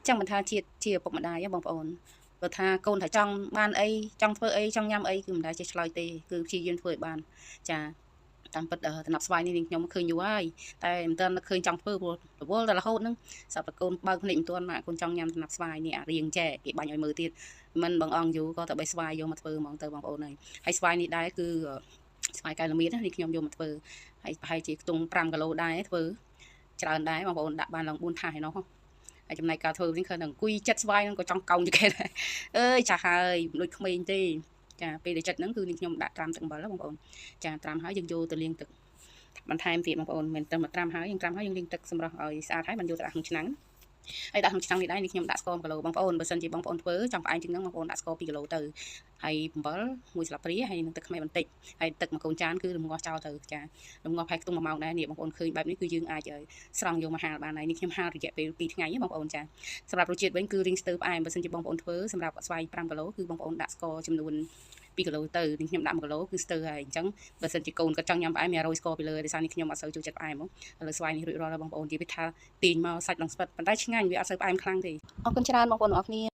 ចឹងមិនថាជាឪពុកម្ដាយបងប្អូនបើថាកូនថាចង់បានអីចង់ធ្វើអីចង់ញ៉ាំអីគឺមិនដែលចេះឆ្លើយទេគឺព្យាយាមធ្វើឲ្យបានចាតាមពិតតំណប់ស្វាយនេះខ្ញុំឃើញយូរហើយតែមិនទាន់ឃើញចង់ធ្វើព្រោះរវល់តែរហូតហ្នឹងសាប់តែកូនបើកភ្នែកមិនទាន់មកកូនចង់ញ៉ាំតំណប់ស្វាយនេះអារៀងចែគេបាញ់ឲ្យមើលទៀតមិនបងអង្គយូរក៏តែបីស្វាយយកមកធ្វើហ្មងទៅបងប្អូនហើយស្វាយនេះដែរគឺស្វាយកែលមៀតនេះខ្ញុំយកមកធ្វើហើយប្រហែលជាខ្ទង់5គីឡូដែរធ្វើច្រើនដែរបងប្អូនដាក់បានឡើង4ថាសឯណោះហើយចំណែកការធ្វើវិញឃើញតែអង្គុយចិត្តស្វាយហ្នឹងក៏ចង់កោងជាគេដែរអើយចាស់ហើយមិនដូចក្មេងទេចាពេលដែលចិត្តហ្នឹងគឺខ្ញុំដាក់ត្រាំទឹកអំបិលបងប្អូនចាត្រាំហើយយើងយកទៅលាងទឹកបន្ថែមទៀតបងប្អូនមិនតែមកត្រាំហើយយើងត្រាំហើយយើងលាងទឹកសម្រាប់ឲ្យស្អាតហើយបានយកទៅដាក់ក្នុងឆ្នាំងហើយដាក់ក្នុងឆ្នាំងនេះដែរនេះខ្ញុំដាក់ស្ករ1គីឡូបងប្អូនបើសិនជាបងប្អូនធ្វើចង់ផ្អែមជាងហ្នឹងបងប្អូនដាក់ស្ករ2គីឡូទៅហើយអំបិល1ស្លាបព្រាហើយនឹងទឹកខ្មេះបន្តិចហើយទឹក1 កូនចានគឺរំងាស់ចោលទៅចារំងាស់ហើយខ្ទង់1 ម៉ោងដែរនេះបងប្អូនឃើញបែបនេះគឺយើងអាចស្រង់យកមកហាលបានហើយនេះខ្ញុំហាលរយៈពេល2ថ្ងៃបងប្អូនចាសម្រាប់រសជាតិវិញគឺរីងស្ទើផ្អែមបើសិនជាបងប្អូនធ្វើសម្រាប់ស្វាយ5គីឡូគឺបងប្អូនដាក់ស្ករចំនួន2គីឡូទៅនេះខ្ញុំដាក់1គីឡូគឺស្ទើហើយអញ្ចឹងបើសិនជាកូនគាត់ចង់ញ៉ាំផ្អែមមានរយស្ករពីលើដោយសារនេះខ្ញុំអត់សូវចូលចិត្តផ្អែមឥឡូវស្វាយនេះរួចរាល់ហើយបងប្អូននិយាយថាទាញមកសាច់ឡើងស្វិតប៉ុន្តែឆ្ងាញ់វាអត់សូវផ្អែមខ្លាំងទេអរគុណច្រើនបងប្អូនទាំងអស់គ្នា